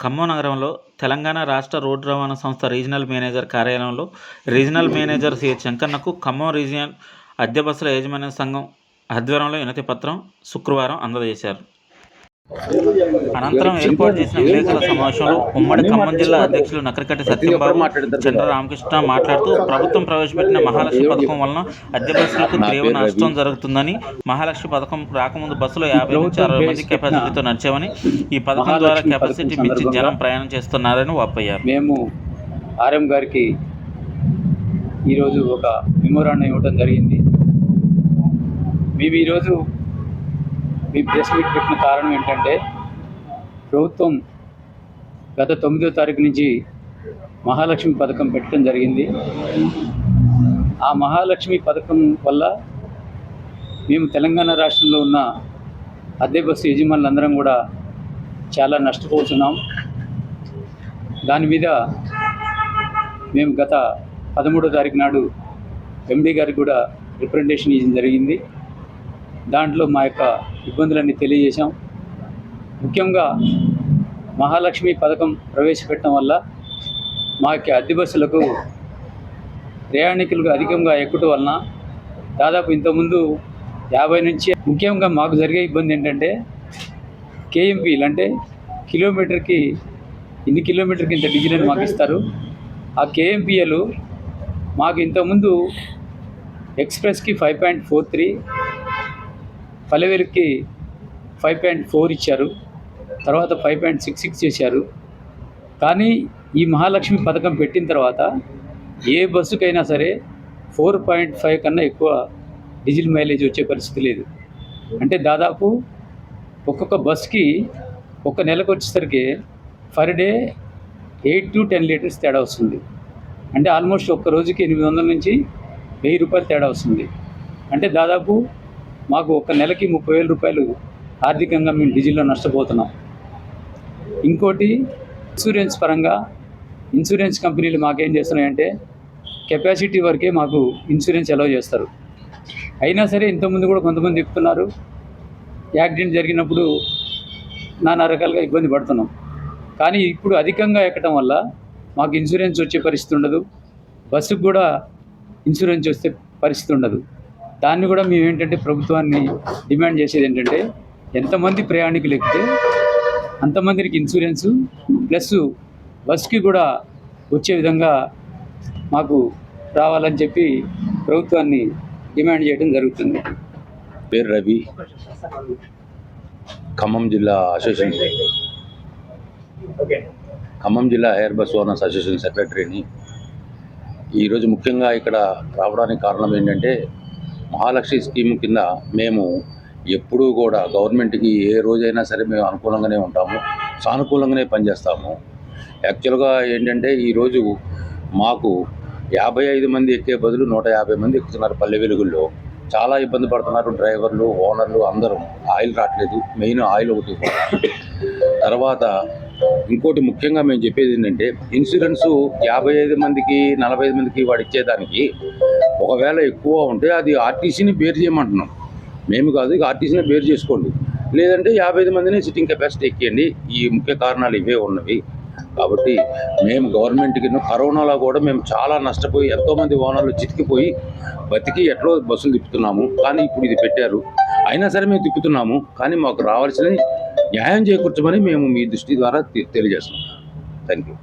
ఖమ్మం నగరంలో తెలంగాణ రాష్ట్ర రోడ్డు రవాణా సంస్థ రీజనల్ మేనేజర్ కార్యాలయంలో రీజనల్ మేనేజర్ సి. చెంకన్నకు ఖమ్మం రీజియన్ అద్దె బస్సుల యాజమాన్య సంఘం ఆధ్వర్యంలో వినతిపత్రం శుక్రవారం అందజేశారు. అనంతరం ఏర్పాటు చేసిన విలేకరుల సమావేశంలో ఉమ్మడి ఖమ్మం జిల్లా అధ్యక్షులు నకరికట్టి సత్యంబాబు, చంద్ర రామకృష్ణ మాట్లాడుతూ ప్రభుత్వం ప్రవేశపెట్టిన మహాలక్ష్మి పథకం వలన అద్దె బస్సులకు తీవ్ర నష్టం జరుగుతుందని, మహాలక్ష్మి పథకం రాకముందు బస్సులో 50 నుంచి 60 మంది కెపాసిటీతో నడిచేవని, ఈ పథకం ద్వారా కెపాసిటీ మించి జనం ప్రయాణం చేస్తున్నారని వాపోయారు. మేము ఆర్ఎం గారికి ఈరోజు ఒక మెమోరాండం ఇవ్వడం జరిగింది. మేము ఈరోజు మీ ప్రెస్ మీట్ పెట్టిన కారణం ఏంటంటే, ప్రభుత్వం గత 9వ తారీఖు నుంచి మహాలక్ష్మి పథకం పెట్టడం జరిగింది. ఆ మహాలక్ష్మి పథకం వల్ల మేము తెలంగాణ రాష్ట్రంలో ఉన్న అద్దె బస్సు యజమానులందరం కూడా చాలా నష్టపోతున్నాం. దాని మీద మేము గత 13వ తారీఖు నాడు ఎండీ గారికి కూడా రిప్రజెంటేషన్ ఇవ్వడం జరిగింది. దాంట్లో మా యొక్క ఇబ్బందులన్నీ తెలియజేశాం. ముఖ్యంగా మహాలక్ష్మి పథకం ప్రవేశపెట్టడం వల్ల మా యొక్క అద్దె బస్సులకు ప్రయాణికులకు అధికంగా ఎక్కువ వలన దాదాపు ఇంతకుముందు 50 నుంచి, ముఖ్యంగా మాకు జరిగే ఇబ్బంది ఏంటంటే కేఎంపీలు అంటే కిలోమీటర్కి ఇన్ని కిలోమీటర్కి ఇంత డీజిల్ అని మాకు ఇస్తారు. ఆ కేఎంపీఎలు మాకు ఇంతకుముందు ఎక్స్ప్రెస్కి 5.43, పల్లెవేలుకి 5.4 ఇచ్చారు, తర్వాత 5.66 చేశారు. కానీ ఈ మహాలక్ష్మి పథకం పెట్టిన తర్వాత ఏ బస్సుకైనా సరే 4.5 కన్నా ఎక్కువ డీజిల్ మైలేజ్ వచ్చే పరిస్థితి లేదు. అంటే దాదాపు ఒక్కొక్క బస్కి ఒక నెలకు వచ్చేసరికి పర్ డే 8 to 10 లీటర్స్ తేడా వస్తుంది. అంటే ఆల్మోస్ట్ ఒక్క రోజుకి 800 నుంచి 1000 రూపాయలు తేడా వస్తుంది. అంటే దాదాపు మాకు ఒక నెలకి 30,000 రూపాయలు ఆర్థికంగా మేము డీజిల్లో నష్టపోతున్నాం. ఇంకోటి, ఇన్సూరెన్స్ పరంగా ఇన్సూరెన్స్ కంపెనీలు మాకేం చేస్తున్నాయంటే కెపాసిటీ వరకే మాకు ఇన్సూరెన్స్ అలౌ చేస్తారు. అయినా సరే ఇంతకుముందు కూడా కొంతమంది చెప్తున్నారు, యాక్సిడెంట్ జరిగినప్పుడు నానా రకాలుగా ఇబ్బంది పడుతున్నాం. కానీ ఇప్పుడు అధికంగా ఎక్కడం వల్ల మాకు ఇన్సూరెన్స్ వచ్చే పరిస్థితి ఉండదు, బస్సుకు కూడా ఇన్సూరెన్స్ వస్తే పరిస్థితి ఉండదు. దాన్ని కూడా మేము ఏంటంటే ప్రభుత్వాన్ని డిమాండ్ చేసేది ఏంటంటే, ఎంతమంది ప్రయాణికులు ఎక్కితే అంతమందికి ఇన్సూరెన్సు ప్లస్ బస్కి కూడా వచ్చే విధంగా మాకు రావాలని చెప్పి ప్రభుత్వాన్ని డిమాండ్ చేయడం జరుగుతుంది. పేరు రవి, ఖమ్మం జిల్లా ఎయిర్ బస్ ఓనర్స్ అసోసియేషన్ సెక్రటరీని. ఈరోజు ముఖ్యంగా ఇక్కడ రావడానికి కారణం ఏంటంటే, మహాలక్ష్మి స్కీమ్ కింద మేము ఎప్పుడూ కూడా గవర్నమెంట్కి ఏ రోజైనా సరే మేము అనుకూలంగానే ఉంటాము, సానుకూలంగానే పనిచేస్తాము. యాక్చువల్గా ఏంటంటే, ఈరోజు మాకు 55 మంది ఎక్కే బదులు 150 మంది ఎక్కుతున్నారు. పల్లె వెలుగుల్లో చాలా ఇబ్బంది పడుతున్నారు డ్రైవర్లు, ఓనర్లు అందరూ. ఆయిల్ రావట్లేదు, మెయిన్ ఆయిల్ ఒకటి. తర్వాత ఇంకోటి ముఖ్యంగా మేము చెప్పేది ఏంటంటే, ఇన్సూరెన్సు 55 మందికి 45 మందికి వాడు ఇచ్చేదానికి ఒకవేళ ఎక్కువ ఉంటే అది ఆర్టీసీని బేర్ చేయమంటున్నాం. మేము కాదు, ఇక ఆర్టీసీని బేర్ చేసుకోండి, లేదంటే 55 మందిని సిట్టింగ్ కెపాసిటీ ఎక్కియండి. ఈ ముఖ్య కారణాలు ఇవే ఉన్నవి. కాబట్టి మేము గవర్నమెంట్కి కరోనాలో కూడా మేము చాలా నష్టపోయి ఎంతోమంది ఓనర్లు చితికిపోయి బతికి ఎట్లా బస్సులు తిప్పుతున్నాము. కానీ ఇప్పుడు ఇది పెట్టారు, అయినా సరే మేము తిప్పుతున్నాము. కానీ మాకు రావాల్సిన న్యాయం చేకూర్చమని మేము మీ దృష్టి ద్వారా తెలియజేస్తున్నాం. Thank you.